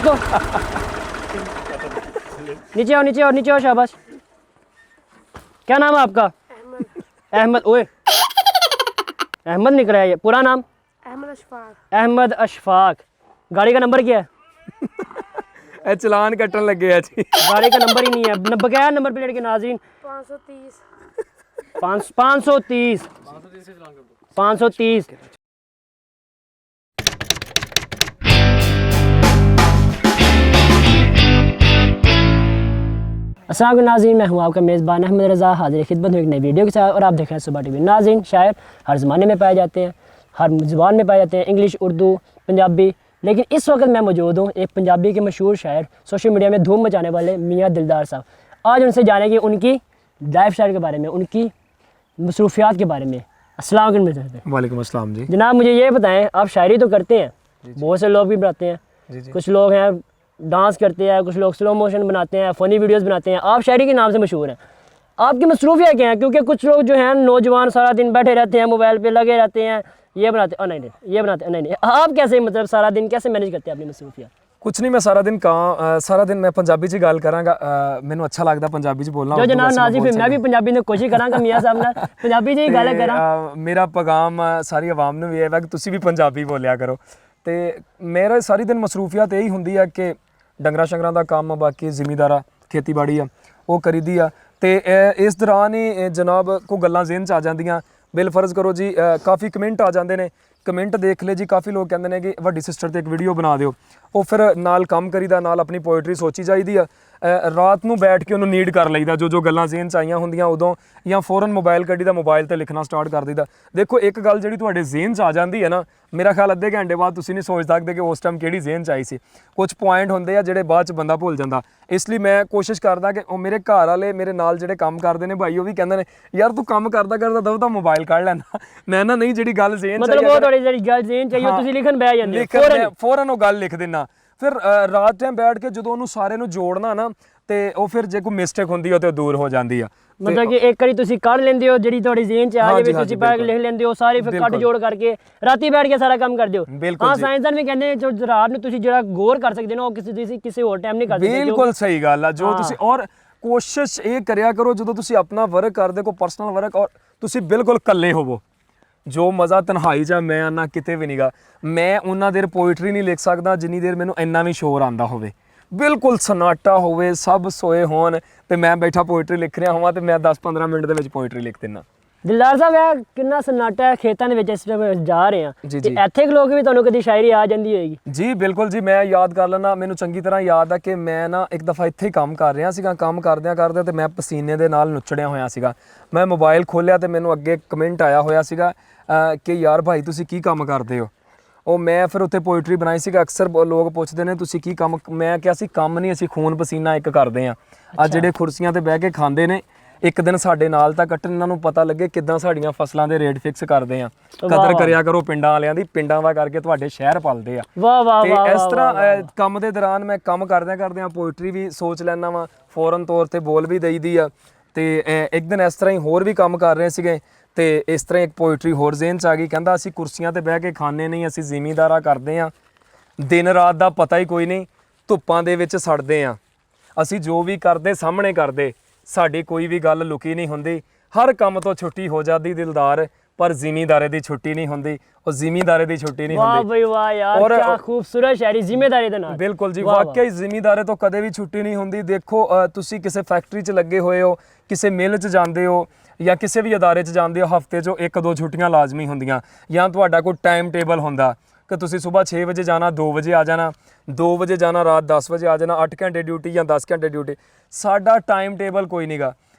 इसको। नीचे आओ, नीचे आओ, नीचे आओ, शाबाश। क्या नाम है आपका? अहमद। ओए अहमद निकला है ये, पूरा नाम? अहमद अशफाक। अहमद अशफाक। गाड़ी का नंबर क्या है? चलान कटन लगे है जी। गाड़ी का नंबर ही नहीं है, बगैर नंबर प्लेट के। नाज़रीन 530 530 530। अस्सलाम वालेकुम नाज़रीन, मैं हूँ आपका मेज़बान अहमद रज़ा, हाज़िर खिदमत हूँ एक नई वीडियो के साथ। और आप देख रहे हैं सुबह टीवी। नाज़रीन, शायर हर ज़माने में पाए जाते हैं, हर ज़ुबान में पाए जाते हैं, इंग्लिश, उर्दू, पंजाबी। लेकिन इस वक्त मैं मौजूद हूँ एक पंजाबी के मशहूर शायर, सोशल मीडिया में धूम मचाने वाले मियाँ दिलदार साहब। आज उनसे जानेंगे उनकी लाइफ स्टाइल के बारे में, उनकी मसरूफियात के बारे में। अस्सलाम वालेकुम। वालेकुम अस्सलाम जी। जनाब मुझे ये बताएं, आप शायरी तो करते हैं, बहुत से लोग भी बनाते हैं, कुछ लोग हैं डांस करते हैं, कुछ लोग स्लो मोशन बनाते हैं, फ़नी वीडियोस बनाते हैं, आप शायरी के नाम से मशहूर हैं। आपकी मसरूफियात क्या हैं? क्योंकि कुछ लोग जो हैं नौजवान सारा दिन बैठे रहते हैं, मोबाइल पे लगे रहते हैं, ये बनाते नहीं नहीं ये बनाते नहीं। आप कैसे, मतलब सारा दिन कैसे मैनेज करते हैं अपनी मसरूफियात? कुछ नहीं, मैं सारा दिन मैं पंजाबी च गल करांगा। मैनू अच्छा लगता पंजाबी च बोलना। जो जनाब नाज़रीन, फिर मैं भी पंजाबी में कोशिश करांगा मियाँ साहब ने पंजाबी च ही गल करा। मेरा पैगाम सारी आवाम नूं भी है कि तुसी भी पंजाबी बोलिया करो। ते मेरा सारी दिन मसरूफियत यही हुंदी है कि डंगरां शंगरां दा काम, बाकी जिमीदारा खेतीबाड़ी आ वो करीदी आ। ते इस दौरान ही जनाब को गल्लां ज़हन च आ जांदियां। बिलफर्ज करो जी काफ़ी कमेंट आ जाते हैं, कमेंट देख ले जी, काफ़ी लोग कहते हैं कि वड्डी सिस्टर ते एक वीडियो बना दिओ। वो फिर नाल काम करीदा, नाल अपनी पोइट्री सोची जाईदी आ। रात नूं बैठ के उन्होंने नीड कर लईदा, जो गल्लां ज़हन च आईयां हुंदियां उदों, या फौरन मोबाइल कड्ढीदा, मोबाइल ते लिखना स्टार्ट कर दईदा। देखो एक गल जिहड़ी तुहाडे ज़हन च आ जांदी है ना, मेरा ख्याल अद्धे घंटे बाद तुसीं नहीं सोच सकदे कि उस टाइम किहड़ी ज़हन च आई सी। कुछ पॉइंट हुंदे आ जिहड़े बाद च बंदा भुल जांदा। इसलिए मैं कोशिश करदा कि ਉਹ ਮੇਰੇ ਘਰ ਵਾਲੇ ਮੇਰੇ ਨਾਲ ਜਿਹੜੇ ਕੰਮ ਕਰਦੇ ਨੇ ਭਾਈ, ਉਹ ਵੀ ਕਹਿੰਦੇ ਨੇ ਯਾਰ ਤੂੰ ਕੰਮ ਕਰਦਾ ਦਵ ਤਾਂ ਮੋਬਾਈਲ ਕੱਢ ਲੈਂਦਾ। ਮੈਂ ਨਾ ਨਹੀਂ ਜਿਹੜੀ ਗੱਲ ਜ਼ਹਨ ਚ ਮਤਲਬ ਉਹ ਤੁਹਾਡੀ ਜਿਹੜੀ ਗੱਲ ਜ਼ਹਨ ਚਾਹੀਏ ਤੁਸੀਂ ਲਿਖਣ ਬਹਿ ਜਾਂਦੇ ਹੋ, ਫੌਰਨ ਉਹ ਗੱਲ ਲਿਖ ਦਿੰਨਾ। ਫਿਰ ਰਾਤ ਟਾਈਮ ਬੈਠ ਕੇ ਜਦੋਂ ਉਹਨੂੰ ਸਾਰੇ ਨੂੰ ਜੋੜਨਾ ਨਾ, ਤੇ ਉਹ ਫਿਰ ਜੇ ਕੋਈ ਮਿਸਟੇਕ ਹੁੰਦੀ ਆ ਤੇ ਉਹ ਦੂਰ ਹੋ ਜਾਂਦੀ ਆ। मतलब कि एक बारी तुसी कर लेंदे हो, ਜਿਹੜੀ ਤੁਹਾਡੀ ज़हन ਚ ਆ ਜਾਵੇ ਤੁਸੀਂ ਬਾਹਰ ਲਿਖ ਲੈਂਦੇ ਹੋ ਸਾਰੀ, ਫਿਰ ਕੱਟ ਜੋੜ ਕਰਕੇ ਰਾਤੀ ਬੈਠ ਕੇ ਸਾਰਾ ਕੰਮ ਕਰਦੇ ਹੋ। ਹਾਂ, ਸਾਇੰਸਦਾਨ ਵੀ ਕਹਿੰਦੇ ਨੇ ਜੋ ਰਾਤ ਨੂੰ ਤੁਸੀਂ ਜਿਹੜਾ ਗੌਰ ਕਰ ਸਕਦੇ ਹੋ ਉਹ ਕਿਸੇ ਹੋਰ ਟਾਈਮ ਨਹੀਂ ਕਰ ਸਕਦੇ। ਬਿਲਕੁਲ ਸਹੀ ਗੱਲ ਆ। ਜੋ ਤੁਸੀਂ ਔਰ ਕੋਸ਼ਿਸ਼ ਇਹ ਕਰਿਆ ਕਰੋ ਜਦੋਂ ਤੁਸੀਂ ਆਪਣਾ ਵਰਕ ਕਰਦੇ ਕੋ ਪਰਸਨਲ ਵਰਕ, ਔਰ ਤੁਸੀਂ ਬਿਲਕੁਲ ਇਕੱਲੇ ਹੋਵੋ। ਜੋ ਮਜ਼ਾ ਤਨਹਾਈ ਚ ਮੈਂ ਆਨਾ ਕਿਤੇ ਵੀ ਨਹੀਂਗਾ। ਮੈਂ ਉਹਨਾਂ ਦੇਰ ਪੋਇਟਰੀ ਨਹੀਂ ਲਿਖ ਸਕਦਾ ਜਿੰਨੀ ਦੇਰ ਮੈਨੂੰ ਇੰਨਾ ਵੀ ਸ਼ੋਰ ਆਉਂਦਾ ਹੋਵੇ, ਬਿਲਕੁਲ ਸਨਾਟਾ ਹੋਵੇ, ਸਭ ਸੋਏ ਹੋਣ ਤੇ ਮੈਂ ਬੈਠਾ ਪੋਇਟਰੀ ਲਿਖ ਰਿਹਾ ਹੋਵਾਂ, ਤੇ ਮੈਂ 10-15 ਮਿੰਟ ਦੇ ਵਿੱਚ ਪੋਇਟਰੀ ਲਿਖ ਦਿੰਦਾ। ਦਿਲਦਾਰ ਸਾਹਿਬ ਇਹ ਕਿੰਨਾ ਸਨਾਟਾ ਹੈ, ਖੇਤਾਂ ਦੇ ਵਿੱਚ ਇਸ ਟਾਈਮ ਜਾ ਰਹੇ ਆ ਤੇ ਇੱਥੇ ਲੋਕ ਵੀ ਤੁਹਾਨੂੰ ਕਦੀ ਸ਼ਾਇਰੀ ਆ ਜਾਂਦੀ ਹੋਏਗੀ? ਜੀ ਬਿਲਕੁਲ ਜੀ, ਮੈਂ ਯਾਦ ਕਰ ਲੈਣਾ। ਮੈਨੂੰ ਚੰਗੀ ਤਰ੍ਹਾਂ ਯਾਦ ਆ ਕਿ ਮੈਂ ਨਾ ਇੱਕ ਦਫਾ ਇੱਥੇ ਹੀ ਕੰਮ ਕਰ ਰਿਹਾ ਸੀਗਾ। ਕੰਮ ਕਰਦਿਆਂ ਤੇ ਮੈਂ ਪਸੀਨੇ ਦੇ ਨਾਲ ਨੁੱਚੜਿਆ ਹੋਇਆ ਸੀਗਾ। ਮੈਂ ਮੋਬਾਈਲ ਖੋਲ੍ਹਿਆ ਤੇ ਮੈਨੂੰ ਅੱਗੇ ਕਮੈਂਟ ਆਇਆ ਹੋਇਆ ਸੀਗਾ ਕਿ ਯਾਰ ਭਾਈ ਤੁਸੀਂ ਕੀ ਕੰਮ ਕਰਦੇ ਹੋ। ਉਹ ਮੈਂ ਫਿਰ ਉੱਥੇ ਪੋਇਟਰੀ ਬਣਾਈ ਸੀਗਾ। ਅਕਸਰ ਲੋਕ ਪੁੱਛਦੇ ਨੇ ਤੁਸੀਂ ਕੀ ਕੰਮ, ਮੈਂ ਕਿਹਾ ਸੀ ਕੰਮ ਨਹੀਂ, ਅਸੀਂ ਖੂਨ ਪਸੀਨਾ ਇੱਕ ਕਰਦੇ ਹਾਂ। ਆ ਜਿਹੜੇ ਕੁਰਸੀਆਂ ਤੇ ਬਹਿ ਕੇ ਖਾਂਦੇ ਨੇ, ਇੱਕ ਦਿਨ ਸਾਡੇ ਨਾਲ ਤਾਂ ਕੱਟਣ, ਇਹਨਾਂ ਨੂੰ ਪਤਾ ਲੱਗੇ ਕਿੱਦਾਂ ਸਾਡੀਆਂ ਫਸਲਾਂ ਦੇ ਰੇਟ ਫਿਕਸ ਕਰਦੇ ਆ। ਕਦਰ ਕਰਿਆ ਕਰੋ ਪਿੰਡਾਂ ਵਾਲਿਆਂ ਦੀ, ਪਿੰਡਾਂ ਦਾ ਕਰਕੇ ਤੁਹਾਡੇ ਸ਼ਹਿਰ ਪਲਦੇ ਆ। ਵਾਹ ਵਾਹ ਤੇ ਇਸ ਤਰ੍ਹਾਂ ਕੰਮ ਦੇ ਦੌਰਾਨ ਮੈਂ ਕੰਮ ਕਰਦਿਆਂ ਪੋਇਟਰੀ ਵੀ ਸੋਚ ਲੈਣਾ ਵਾ, ਫੌਰਨ ਤੌਰ ਤੇ ਬੋਲ ਵੀ ਦਈਦੀ ਆ। ਤੇ ਇੱਕ ਦਿਨ ਇਸ ਤਰ੍ਹਾਂ ਹੀ ਹੋਰ ਵੀ ਕੰਮ ਕਰ ਰਹੇ ਸੀਗੇ ਤੇ ਇਸ ਤਰ੍ਹਾਂ ਇੱਕ ਪੋਇਟਰੀ ਹੋਰ ਜ਼ਹਨ ਚ ਆ ਗਈ। ਕਹਿੰਦਾ ਅਸੀਂ ਕੁਰਸੀਆਂ ਤੇ ਬਹਿ ਕੇ ਖਾਣੇ ਨਹੀਂ, ਅਸੀਂ ਜ਼ਿਮੀਂਦਾਰਾ ਕਰਦੇ ਆ। ਦਿਨ ਰਾਤ ਦਾ ਪਤਾ ਹੀ ਕੋਈ ਨਹੀਂ, ਧੁੱਪਾਂ ਦੇ ਵਿੱਚ ਸੜਦੇ ਆ। ਅਸੀਂ ਜੋ ਵੀ ਕਰਦੇ ਸਾਹਮਣੇ ਕਰਦੇ, ਸਾਡੀ ਕੋਈ ਵੀ ਗੱਲ ਲੁਕੀ ਨਹੀਂ ਹੁੰਦੀ। ਹਰ ਕੰਮ ਤੋਂ ਛੁੱਟੀ ਹੋ ਜਾਂਦੀ ਦਿਲਦਾਰ, ਪਰ ਜ਼ਿਮੀਂਦਾਰੇ ਦੀ ਛੁੱਟੀ ਨਹੀਂ ਹੁੰਦੀ। ਉਹ ਜ਼ਿਮੀਂਦਾਰੇ ਦੀ ਛੁੱਟੀ ਨਹੀਂ ਹੁੰਦੀ। ਵਾਹ ਬਈ ਵਾਹ ਯਾਰ, ਕੀ ਖੂਬਸੂਰਤ ਸ਼ਾਇਰੀ ਜ਼ਿਮੀਂਦਾਰੀ ਦੇ ਨਾਲ। ਬਿਲਕੁਲ ਜੀ, ਵਾਕਈ ਜ਼ਿਮੀਂਦਾਰੇ ਤੋਂ ਕਦੇ ਵੀ ਛੁੱਟੀ ਨਹੀਂ ਹੁੰਦੀ। ਦੇਖੋ ਤੁਸੀਂ ਕਿਸੇ ਫੈਕਟਰੀ 'ਚ ਲੱਗੇ ਹੋਏ ਹੋ, ਕਿਸੇ ਮਿਲ 'ਚ ਜਾਂਦੇ ਹੋ, ਜਾਂ ਕਿਸੇ ਵੀ ਅਦਾਰੇ 'ਚ ਜਾਂਦੇ ਹੋ, ਹਫ਼ਤੇ 'ਚੋਂ 1-2 ਛੁੱਟੀਆਂ ਲਾਜ਼ਮੀ ਹੁੰਦੀਆਂ। ਜਾਂ ਤੁਹਾਡਾ ਕੋਈ ਟਾਈਮ ਟੇਬਲ ਹੁੰਦਾ ਕਿ ਤੁਸੀਂ ਸਵੇਰ 6 ਵਜੇ ਜਾਣਾ, 2 ਵਜੇ ਆ ਜਾਣਾ, 2 ਵਜੇ ਜਾਣਾ, ਰਾਤ 10 ਵਜੇ ਆ ਜਾਣਾ, 8 ਘੰਟੇ ਡਿਊਟੀ ਜਾਂ 10 ਘੰਟੇ ਡਿਊਟੀ। ਸਾਡਾ ਟਾਈਮ ਟੇਬਲ ਕੋਈ ਨਹੀਂਗਾ।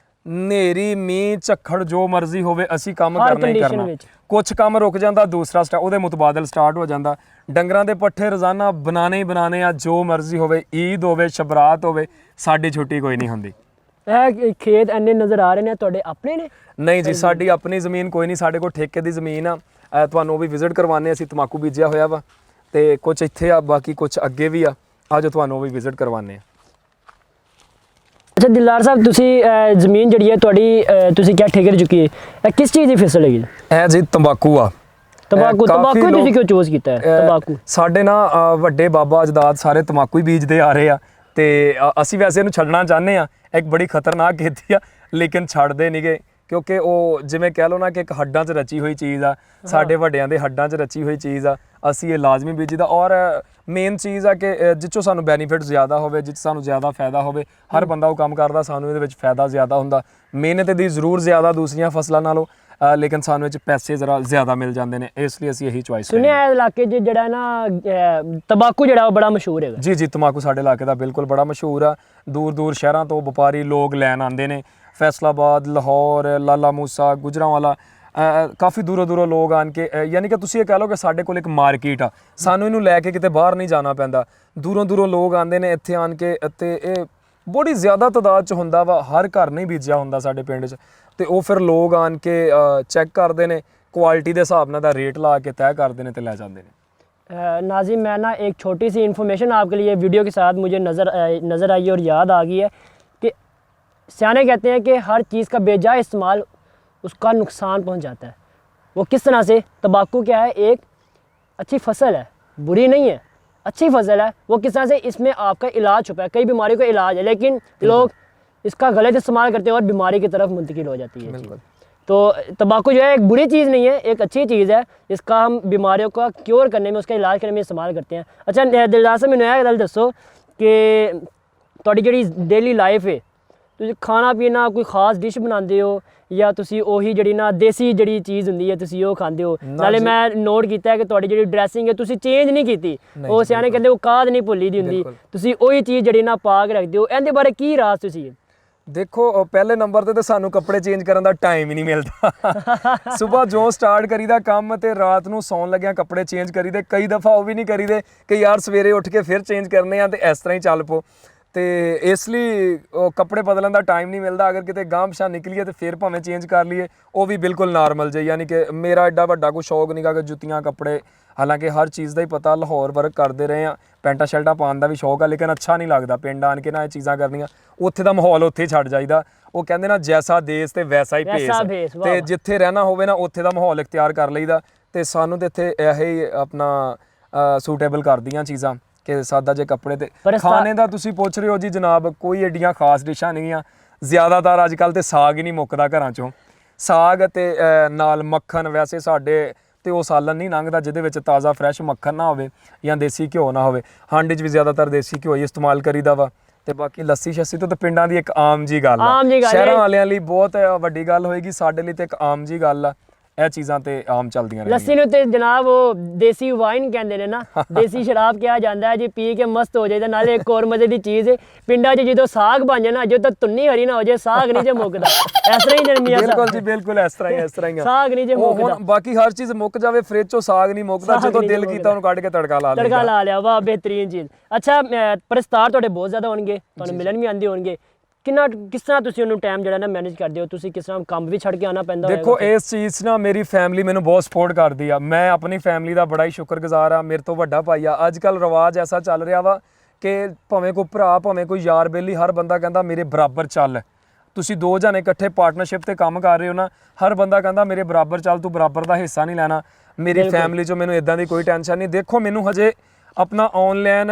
ਨੇਰੀ ਮੀਂਹ ਝੱਖੜ ਜੋ ਮਰਜ਼ੀ ਹੋਵੇ ਅਸੀਂ ਕੰਮ ਕਰਨਾ ਹੀ ਕਰਨਾ। ਕੁਛ ਕੰਮ ਰੁਕ ਜਾਂਦਾ, ਦੂਸਰਾ ਉਹਦੇ ਮੁਤਬਾਦਲ ਸਟਾਰਟ ਹੋ ਜਾਂਦਾ। ਡੰਗਰਾਂ ਦੇ ਪੱਠੇ ਰੋਜ਼ਾਨਾ ਬਣਾਣੇ ਹੀ ਬਣਾਣੇ ਆ, ਜੋ ਮਰਜ਼ੀ ਹੋਵੇ, ਈਦ ਹੋਵੇ, ਸ਼ਬਰਾਤ ਹੋਵੇ, ਸਾਡੀ ਛੁੱਟੀ ਕੋਈ ਨਹੀਂ ਹੁੰਦੀ। ਇਹ ਖੇਤ ਇੰਨੇ ਨਜ਼ਰ ਆ ਰਹੇ ਨੇ, ਤੁਹਾਡੇ ਆਪਣੇ ਨੇ? ਨਹੀਂ ਜੀ, ਸਾਡੀ ਆਪਣੀ ਜ਼ਮੀਨ ਕੋਈ ਨਹੀਂ, ਸਾਡੇ ਕੋਲ ਠੇਕੇ ਦੀ ਜ਼ਮੀਨ ਆ। ਤੁਹਾਨੂੰ ਉਹ ਵੀ ਵਿਜ਼ਿਟ ਕਰਵਾਉਂਦੇ। ਅਸੀਂ ਤੰਬਾਕੂ ਬੀਜਿਆ ਹੋਇਆ ਵਾ ਤੇ ਕੁਛ ਇੱਥੇ ਆ, ਬਾਕੀ ਕੁਛ ਅੱਗੇ ਵੀ ਆ। ਅੱਜ ਤੁਹਾਨੂੰ ਉਹ ਵੀ ਵਿਜ਼ਿਟ ਕਰਵਾਉਂਦੇ ਆ। ਅੱਛਾ ਦਿਲਦਾਰ ਸਾਹਿਬ, ਤੁਸੀਂ ਜ਼ਮੀਨ ਜਿਹੜੀ ਹੈ ਤੁਹਾਡੀ, ਤੁਸੀਂ ਕਿਆ ਠੇਕੇ 'ਤੇ ਚੁੱਕੀ ਹੈ, ਇਹ ਕਿਸ ਚੀਜ਼ ਦੀ ਫਸਲ ਹੈਗੀ? ਇਹ ਜੀ ਤੰਬਾਕੂ ਆ। ਤੰਬਾਕੂ ਕਾਫੀ ਤੁਸੀਂ ਲੋਕ- ਕਿਉਂ ਚੂਜ਼ ਕੀਤਾ ਹੈ ਤੰਬਾਕੂ? ਸਾਡੇ ਨਾ ਵੱਡੇ ਬਾਬਾ ਅਜਦਾਦ ਸਾਰੇ ਤੰਬਾਕੂ ਹੀ ਬੀਜਦੇ ਆ ਰਹੇ ਆ ਤੇ ਅਸੀਂ ਵੈਸੇ ਇਹਨੂੰ ਛੱਡਣਾ ਚਾਹੁੰਦੇ ਆ। ਇੱਕ ਬੜੀ ਖਤਰਨਾਕ ਖੇਤੀ ਆ ਲੇਕਿਨ ਛੱਡਦੇ ਨਹੀਂਗੇ, ਕਿਉਂਕਿ ਉਹ ਜਿਵੇਂ ਕਹਿ ਲਓ ਨਾ ਕਿ ਇੱਕ ਹੱਡਾਂ 'ਚ ਰਚੀ ਹੋਈ ਚੀਜ਼ ਆ, ਸਾਡੇ ਵੱਡਿਆਂ ਦੇ ਹੱਡਾਂ 'ਚ ਰਚੀ ਹੋਈ ਚੀਜ਼ ਆ। ਅਸੀਂ ਇਹ ਲਾਜ਼ਮੀ ਬੀਜੀਦਾ ਔਰ ਮੇਨ ਚੀਜ਼ ਆ ਕਿ ਜਿਹ 'ਚੋਂ ਸਾਨੂੰ ਬੈਨੀਫਿਟ ਜ਼ਿਆਦਾ ਹੋਵੇ, ਜਿਹ 'ਚ ਸਾਨੂੰ ਜ਼ਿਆਦਾ ਫਾਇਦਾ ਹੋਵੇ। ਹਰ ਬੰਦਾ ਉਹ ਕੰਮ ਕਰਦਾ, ਸਾਨੂੰ ਇਹਦੇ ਵਿੱਚ ਫਾਇਦਾ ਜ਼ਿਆਦਾ ਹੁੰਦਾ। ਮਿਹਨਤ ਦੀ ਜ਼ਰੂਰ ਜ਼ਿਆਦਾ ਦੂਸਰੀਆਂ ਫਸਲਾਂ ਨਾਲੋਂ, ਲੇਕਿਨ ਸਾਨੂੰ ਇਹ 'ਚ ਪੈਸੇ ਜ਼ਰਾ ਜ਼ਿਆਦਾ ਮਿਲ ਜਾਂਦੇ ਨੇ, ਇਸ ਲਈ ਅਸੀਂ ਇਹੀ ਚੁਆਇਸ ਸੁਣਿਆ ਇਹ ਇਲਾਕੇ 'ਚ ਜਿਹੜਾ ਨਾ ਤੰਬਾਕੂ ਜਿਹੜਾ ਉਹ ਬੜਾ ਮਸ਼ਹੂਰ ਹੈਗਾ। ਜੀ ਜੀ, ਤੰਬਾਕੂ ਸਾਡੇ ਇਲਾਕੇ ਦਾ ਬਿਲਕੁਲ ਬੜਾ ਮਸ਼ਹੂਰ ਆ। ਦੂਰ ਦੂਰ ਸ਼ਹਿਰਾਂ ਤੋਂ ਵਪਾਰੀ ਲੋਕ ਲੈਣ ਆਉਂਦੇ ਨੇ। ਫੈਸਲਾਬਾਦ, ਲਾਹੌਰ, ਲਾਲਾ ਮੂਸਾ, ਗੁਜਰਾਂਵਾਲਾ, ਕਾਫੀ ਦੂਰੋਂ ਦੂਰੋਂ ਲੋਕ ਆਣ ਕੇ, ਯਾਨੀ ਕਿ ਤੁਸੀਂ ਇਹ ਕਹਿ ਲਓ ਕਿ ਸਾਡੇ ਕੋਲ ਇੱਕ ਮਾਰਕੀਟ ਆ, ਸਾਨੂੰ ਇਹਨੂੰ ਲੈ ਕੇ ਕਿਤੇ ਬਾਹਰ ਨਹੀਂ ਜਾਣਾ ਪੈਂਦਾ। ਦੂਰੋਂ ਦੂਰੋਂ ਲੋਕ ਆਉਂਦੇ ਨੇ ਇੱਥੇ ਆਣ ਕੇ, ਅਤੇ ਇਹ ਬੜੀ ਜ਼ਿਆਦਾ ਤਾਦਾਦ 'ਚ ਹੁੰਦਾ ਵਾ। ਹਰ ਘਰ ਨਹੀਂ ਬੀਜਿਆ ਹੁੰਦਾ ਸਾਡੇ ਪਿੰਡ 'ਚ, ਤੇ ਉਹ ਫਿਰ ਲੋਕ ਆਣ ਕੇ ਚੈੱਕ ਕਰਦੇ ਨੇ, ਕੁਆਲਿਟੀ ਦੇ ਹਿਸਾਬ ਨਾਲ ਦਾ ਰੇਟ ਲਾ ਕੇ तय करते हैं तो ले जाते हैं। नाज़िम, मैं ना एक छोटी सी इन्फॉर्मेशन आपके लिए वीडियो के साथ मुझे नज़र आई और याद आ गई है कि सियाने कहते हैं कि हर चीज़ का बेजा इस्तेमाल उसका नुकसान पहुंच जाता है। वो किस तरह से? तंबाकू क्या है, एक अच्छी फसल है, बुरी नहीं है, अच्छी फसल है। वो किस तरह से इसमें आपका इलाज छुपा है, कई बीमारियों का इलाज है, लेकिन लोग इसका गलत इस्तेमाल करते हैं और बीमारी की तरफ मुंतकिल हो जाती है। तो तंबाकू जो है एक बुरी चीज़ नहीं है, एक अच्छी चीज़ है। इसका हम बीमारियों का क्योर करने में, उसका इलाज करने में इस्तेमाल करते हैं। अच्छा दिलदार से मैंने गल दसो कि तुहाडी जिहड़ी डेली लाइफ है, तुसीं खाना पीना कोई खास डिश बनाते हो या तुसीं ओही जिहड़ी ना देसी जिहड़ी चीज़ हुंदी है तुसीं ओह खांदे हो? नाले मैं नोट कीता है कि तुहाडी जिहड़ी ड्रैसिंग है तुसीं चेंज नहीं कीती। ओह सियाने कहंदे औकात नहीं भुल्ली दी हुंदी, तुसीं ओही चीज़ जिहड़ी ना पा के रखदे हो। इहदे बारे की राज तुसीं? देखो, पहले नंबर ते सानू कपड़े चेंज करन दा टाइम ही नहीं मिलता। सुबह जो स्टार्ट करीदा काम ते रात नू सौन लग्या कपड़े चेंज करीदे। कई दफ़ा वो भी नहीं करीदे कि यार सवेरे उठ के फिर चेंज करने आ, ते इस तरह ही चल पो। तो इसलिए कपड़े बदलन का टाइम नहीं मिलता। अगर किते गांह पिछां निकलीए तो फिर भावें चेंज कर लीए, वो भी बिल्कुल नॉर्मल जे। यानी कि मेरा एड्डा वड्डा कोई शौक नहीं कि जुत्तियां कपड़े, हालांकि हर चीज़ का ही पता, लाहौर वर्क करते रहे हैं, पैंटा शर्टा पाने का भी शौक है, लेकिन अच्छा नहीं लगता पिंड आन के ना ये चीज़ां करनियां। उत्थे दा माहौल उत्थे ही छड्ड जाईदा। वो कहंदे ना जैसा देश ते वैसा ही भेस, ते जिथे रहना होवे ना उत्थे दा माहौल इख्तियार कर लईदा। ते सानू ते इत्थे यही अपना सूटेबल करदियां चीज़ां कि सादा जे कपड़े। ते खाने का तुसीं पुछ रहे हो जी जनाब, कोई एड्डियां खास डिशां नहीं आ। ज़्यादातर अजकल ते साग ही नहीं मुक्कदा घरां चों। साग ते नाल मक्खन, वैसे साडे ਤੇ ਉਹ ਸਾਲਨ ਨਹੀਂ ਲੰਘਦਾ ਜਿਹਦੇ ਵਿੱਚ ਤਾਜ਼ਾ ਫਰੈਸ਼ ਮੱਖਣ ਨਾ ਹੋਵੇ ਜਾਂ ਦੇਸੀ ਘਿਓ ਨਾ ਹੋਵੇ। ਹਾਂਡੀ 'ਚ ਵੀ ਜ਼ਿਆਦਾਤਰ ਦੇਸੀ ਘਿਓ ਹੀ ਇਸਤੇਮਾਲ ਕਰੀਦਾ ਵਾ। ਤੇ ਬਾਕੀ ਲੱਸੀ ਸ਼ੱਸੀ ਤਾਂ ਪਿੰਡਾਂ ਦੀ ਇੱਕ ਆਮ ਜੀ ਗੱਲ ਆ। ਸ਼ਹਿਰਾਂ ਵਾਲਿਆਂ ਲਈ ਬਹੁਤ ਵੱਡੀ ਗੱਲ ਹੋਏਗੀ, ਸਾਡੇ ਲਈ ਤੇ ਇੱਕ ਆਮ ਜੀ ਗੱਲ ਆ। ਇਹ ਚੀਜ਼ਾਂ ਤੇ ਆਮ ਚੱਲਦੀਆਂ ਰਹਿੰਦੀਆਂ। ਲੱਸੀ ਨੂੰ ਤੇ ਜਨਾਬ ਉਹ ਦੇਸੀ ਵਾਈਨ ਕਹਿੰਦੇ ਨੇ ਨਾ, ਦੇਸੀ ਸ਼ਰਾਬ ਕਿਹਾ ਜਾਂਦਾ ਹੈ ਜੀ। ਪੀ ਕੇ ਮਸਤ ਹੋ ਜਾਈਦਾ। ਨਾਲੇ ਇੱਕ ਹੋਰ ਮਜ਼ੇ ਦੀ ਚੀਜ਼ ਪਿੰਡਾਂ 'ਚ ਜਦੋਂ ਸਾਗ ਬਣ ਜਾਏ ਨਾ, ਜਦੋਂ ਤੱਕ ਧੁੰਨੀ ਹਰੀ ਨਾ ਹੋ ਜਾਏ, ਸਾਗ ਨਹੀਂ ਜੇ ਮੁੱਕਦਾ। ਇਸ ਤਰ੍ਹਾਂ ਹੀ ਜਨਮੀਆਂ ਬਿਲਕੁਲ ਜੀ, ਬਿਲਕੁਲ ਇਸ ਤਰ੍ਹਾਂ ਹੀ ਸਾਗ ਨਹੀਂ ਜੇ ਮੁੱਕਦਾ। ਹੁਣ ਬਾਕੀ ਹਰ ਚੀਜ਼ ਮੁੱਕ ਜਾਵੇ, ਫ੍ਰਿਜ 'ਚੋਂ ਸਾਗ ਨਹੀਂ ਮੁੱਕਦਾ। ਜਦੋਂ ਦਿਲ ਕੀਤਾ ਉਹਨੂੰ ਕੱਢ ਕੇ ਤੜਕਾ ਲਾ ਲਿਆ। ਵਾਹ, ਬਿਹਤਰੀਨ ਚੀਜ਼। ਅੱਛਾ, ਪ੍ਰਸਤਾਰ ਤੁਹਾਡੇ ਬਹੁਤ ਜ਼ਿਆਦਾ ਹੋਣਗੇ, ਤੁਹਾਨੂੰ ਮਿਲਣ ਵੀ ਆਉਂਦੇ ਹੋਣਗੇ। ਕਿਸ ਤਰ੍ਹਾਂ ਤੁਸੀਂ ਉਹਨੂੰ ਟਾਈਮ ਜਿਹੜਾ ਨਾ ਮੈਨੇਜ ਕਰਦੇ ਹੋ? ਤੁਸੀਂ ਕਿਸ ਤਰ੍ਹਾਂ ਕੰਮ ਵੀ ਛੱਡ ਕੇ ਆਉਣਾ ਪੈਂਦਾ? ਦੇਖੋ, ਇਸ ਚੀਜ਼ ਨਾ ਮੇਰੀ ਫੈਮਿਲੀ ਮੈਨੂੰ ਬਹੁਤ ਸਪੋਰਟ ਕਰਦੀ ਆ। ਮੈਂ ਆਪਣੀ ਫੈਮਿਲੀ ਦਾ ਬੜਾ ਹੀ ਸ਼ੁਕਰਗੁਜ਼ਾਰ ਆ। ਮੇਰੇ ਤੋਂ ਵੱਡਾ ਭਾਈ ਆ। ਅੱਜ ਕੱਲ੍ਹ ਰਿਵਾਜ ਐਸਾ ਚੱਲ ਰਿਹਾ ਵਾ ਕਿ ਭਾਵੇਂ ਕੋਈ ਭਰਾ, ਭਾਵੇਂ ਕੋਈ ਯਾਰ ਬੇਲੀ, ਹਰ ਬੰਦਾ ਕਹਿੰਦਾ ਮੇਰੇ ਬਰਾਬਰ ਚੱਲ। ਤੁਸੀਂ ਦੋ ਜਣੇ ਇਕੱਠੇ ਪਾਰਟਨਰਸ਼ਿਪ ਤੇ ਕੰਮ ਕਰ ਰਹੇ ਹੋ ਨਾ, ਹਰ ਬੰਦਾ ਕਹਿੰਦਾ ਮੇਰੇ ਬਰਾਬਰ ਚੱਲ, ਤੂੰ ਬਰਾਬਰ ਦਾ ਹਿੱਸਾ ਨਹੀਂ ਲੈਣਾ। ਮੇਰੀ ਫੈਮਿਲੀ 'ਚੋਂ ਮੈਨੂੰ ਇਦਾਂ ਦੀ ਕੋਈ ਟੈਨਸ਼ਨ ਨਹੀਂ। ਦੇਖੋ, ਮੈਨੂੰ ਹਜੇ ਆਪਣਾ ਆਨਲਾਈਨ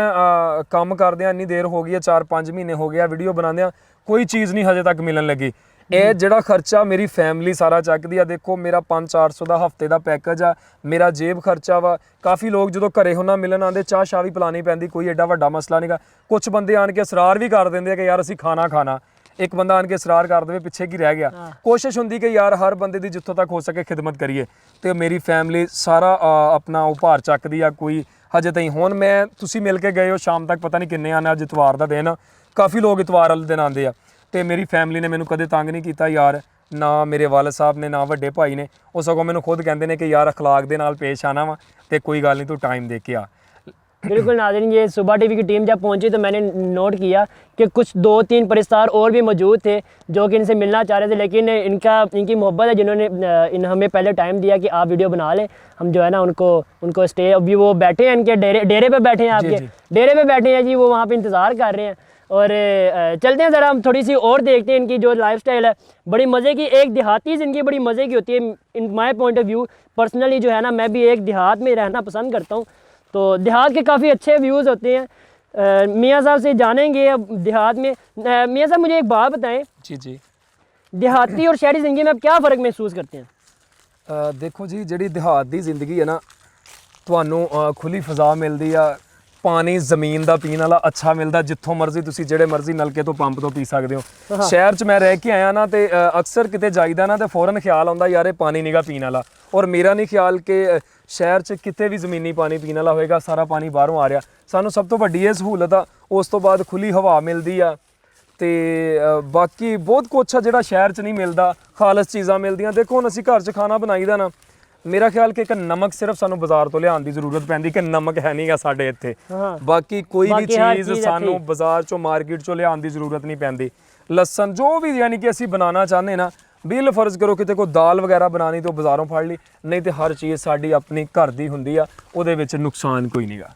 ਕੰਮ ਕਰਦਿਆਂ ਇੰਨੀ ਦੇਰ ਹੋ ਗਈ ਹੈ, 4-5 ਮਹੀਨੇ ਹੋ ਗਏ ਆ ਵੀਡੀਓ ਬਣਾਉਂਦਿਆਂ, ਕੋਈ ਚੀਜ਼ ਨਹੀਂ ਹਜੇ ਤੱਕ ਮਿਲਣ ਲੱਗੀ। ਇਹ ਜਿਹੜਾ ਖਰਚਾ ਮੇਰੀ ਫੈਮਿਲੀ ਸਾਰਾ ਚੱਕਦੀ ਆ। ਦੇਖੋ, ਮੇਰਾ 500-400 ਦਾ ਹਫਤੇ ਦਾ ਪੈਕੇਜ ਆ, ਮੇਰਾ ਜੇਬ ਖਰਚਾ ਵਾ। ਕਾਫੀ ਲੋਕ ਜਦੋਂ ਘਰੇ ਹੁੰਨਾ ਮਿਲਣ ਆਉਂਦੇ, ਚਾਹ ਸ਼ਾਹ ਵੀ ਪਿਲਾਣੀ ਪੈਂਦੀ, ਕੋਈ ਐਡਾ ਵੱਡਾ ਮਸਲਾ ਨਹੀਂਗਾ। ਕੁਝ ਬੰਦੇ ਆਣ ਕੇ ਇਸਰਾਰ ਵੀ ਕਰ ਦਿੰਦੇ ਆ ਕਿ ਯਾਰ ਅਸੀਂ ਖਾਣਾ। ਇੱਕ ਬੰਦਾ ਆਣ ਕੇ ਇਸਰਾਰ ਕਰ ਦੇਵੇ, ਪਿੱਛੇ ਕੀ ਰਹਿ ਗਿਆ। ਕੋਸ਼ਿਸ਼ ਹੁੰਦੀ ਕਿ ਯਾਰ ਹਰ ਬੰਦੇ ਦੀ ਜਿੱਥੋਂ ਤੱਕ ਹੋ ਸਕੇ ਖਿਦਮਤ ਕਰੀਏ। ਤੇ ਮੇਰੀ ਫੈਮਿਲੀ ਸਾਰਾ ਆਪਣਾ ਉਹ ਭਾਰ ਚੱਕਦੀ ਆ। ਕੋਈ ਹਜੇ ਤਾਈਂ ਹੁਣ ਮੈਂ, ਤੁਸੀਂ ਮਿਲ ਕੇ ਗਏ ਹੋ ਸ਼ਾਮ ਤੱਕ, ਪਤਾ ਨਹੀਂ ਕਿੰਨੇ ਆਣਾ। ਅੱਜ ਇਤਵਾਰ ਦਾ ਦਿਨ, ਕਾਫੀ ਲੋਕ ਇਤਵਾਰ ਵਾਲੇ ਦਿਨ ਆਉਂਦੇ ਆ। ਤੇ ਮੇਰੀ ਫੈਮਿਲੀ ਨੇ ਮੈਨੂੰ ਕਦੇ ਤੰਗ ਨਹੀਂ ਕੀਤਾ ਯਾਰ, ਨਾ ਮੇਰੇ ਵਾਲਿਦ ਸਾਹਿਬ ਨੇ, ਨਾ ਵੱਡੇ ਭਾਈ ਨੇ। ਉਹ ਸਗੋਂ ਮੈਨੂੰ ਖੁਦ ਕਹਿੰਦੇ ਨੇ ਕਿ ਯਾਰ ਅਖਲਾਕ ਦੇ ਨਾਲ ਪੇਸ਼ ਆਣਾ ਵਾ, ਤੇ ਕੋਈ ਗੱਲ नहीं, तू टाइम दे के आ। बिल्कुल नाज़रीन, ये सुबह टीवी की टीम जब पहुंची तो मैंने नोट किया कि कुछ 2-3 परिस्तार और भी मौजूद थे जो कि इनसे मिलना चाह रहे थे, लेकिन इनकी मोहब्बत है, जिन्होंने हमें पहले टाइम दिया कि आप वीडियो बना लें। हम जो है ना उनको स्टे, अभी वो बैठे हैं इनके डेरे पे बैठे हैं, आपके डेरे पे बैठे हैं जी, वो वहाँ पे इंतज़ार कर रहे हैं। और चलते हैं ज़रा हम थोड़ी सी और देखते हैं इनकी जो लाइफस्टाइल है। बड़ी मज़े की, एक देहाती ज़िंदगी बड़ी मज़े की होती है in my point of view. Personally जो है ना, मैं भी एक देहात में रहना पसंद करता हूँ, तो देहात के काफ़ी अच्छे व्यूज़ होते हैं। मियाँ साहब से जानेंगे अब देहात में। मियाँ साहब मुझे एक बात बताएं, जी जी। देहाती और शहरी ज़िंदगी में आप क्या फ़र्क महसूस करते हैं? ਦੇਖੋ ਜੀ, ਜਿਹੜੀ ਦਿਹਾਤ ਦੀ ਜ਼ਿੰਦਗੀ ਹੈ ਨਾ, ਤੁਹਾਨੂੰ ਖੁੱਲੀ ਫਜ਼ਾ ਮਿਲਦੀ ਆ, ਪਾਣੀ ਜ਼ਮੀਨ ਦਾ ਪੀਣ ਵਾਲਾ ਅੱਛਾ ਮਿਲਦਾ, ਜਿੱਥੋਂ ਮਰਜ਼ੀ ਤੁਸੀਂ ਜਿਹੜੇ ਮਰਜ਼ੀ ਨਲਕੇ ਤੋਂ ਪੰਪ ਤੋਂ ਪੀ ਸਕਦੇ ਹੋ। ਸ਼ਹਿਰ 'ਚ ਮੈਂ ਰਹਿ ਕੇ ਆਇਆ ਨਾ, ਤੇ ਅਕਸਰ ਕਿਤੇ ਜਾਈਦਾ ਨਾ, ਤੇ ਫੌਰਨ ਖਿਆਲ ਆਉਂਦਾ ਯਾਰ ਇਹ ਪਾਣੀ ਨੀਗਾ ਪੀਣ ਵਾਲਾ। ਔਰ ਮੇਰਾ ਨਹੀਂ ਖਿਆਲ ਕਿ ਸ਼ਹਿਰ 'ਚ ਕਿਤੇ ਵੀ ਜ਼ਮੀਨੀ ਪਾਣੀ ਪੀਣ ਵਾਲਾ ਹੋਏਗਾ, ਸਾਰਾ ਪਾਣੀ ਬਾਹਰੋਂ ਆ ਰਿਹਾ। ਸਾਨੂੰ ਸਭ ਤੋਂ ਵੱਡੀ ਇਹ ਸਹੂਲਤ ਆ। ਉਸ ਤੋਂ ਬਾਅਦ ਖੁੱਲੀ ਹਵਾ ਮਿਲਦੀ ਆ, ਤੇ ਬਾਕੀ ਬਹੁਤ ਕੁਛ ਆ ਜਿਹੜਾ ਸ਼ਹਿਰ 'ਚ ਨਹੀਂ ਮਿਲਦਾ, ਖਾਲਸ ਚੀਜ਼ਾਂ ਮਿਲਦੀਆਂ। ਦੇਖੋ ਹੁਣ ਅਸੀਂ ਘਰ 'ਚ ਖਾਣਾ ਬਣਾਈਦਾ ਨਾ, ਮੇਰਾ ਖਿਆਲ ਕਿ ਇੱਕ ਨਮਕ ਸਿਰਫ ਸਾਨੂੰ ਬਾਜ਼ਾਰ ਤੋਂ ਲਿਆਉਣ ਦੀ ਜ਼ਰੂਰਤ ਪੈਂਦੀ ਕਿ ਨਮਕ ਹੈ ਨਹੀਂਗਾ ਸਾਡੇ ਇੱਥੇ। ਬਾਕੀ ਕੋਈ ਵੀ ਚੀਜ਼ ਸਾਨੂੰ ਬਾਜ਼ਾਰ 'ਚੋਂ ਮਾਰਕੀਟ 'ਚੋਂ ਲਿਆਉਣ ਦੀ ਜ਼ਰੂਰਤ ਨਹੀਂ ਪੈਂਦੀ। ਲਸਣ ਜੋ ਵੀ ਯਾਨੀ ਕਿ ਅਸੀਂ ਬਣਾਉਣਾ ਚਾਹੁੰਦੇ ਨਾ, ਬਿਲ ਫਰਜ਼ ਕਰੋ ਕਿਤੇ ਕੋਈ ਦਾਲ ਵਗੈਰਾ ਬਣਾਉਣੀ ਤਾਂ ਬਾਜ਼ਾਰੋਂ ਫੜ ਲਈ, ਨਹੀਂ ਤੇ ਹਰ ਚੀਜ਼ ਸਾਡੀ ਆਪਣੀ ਘਰ ਦੀ ਹੁੰਦੀ ਆ, ਉਹਦੇ ਵਿੱਚ ਨੁਕਸਾਨ ਕੋਈ ਨਹੀਂਗਾ।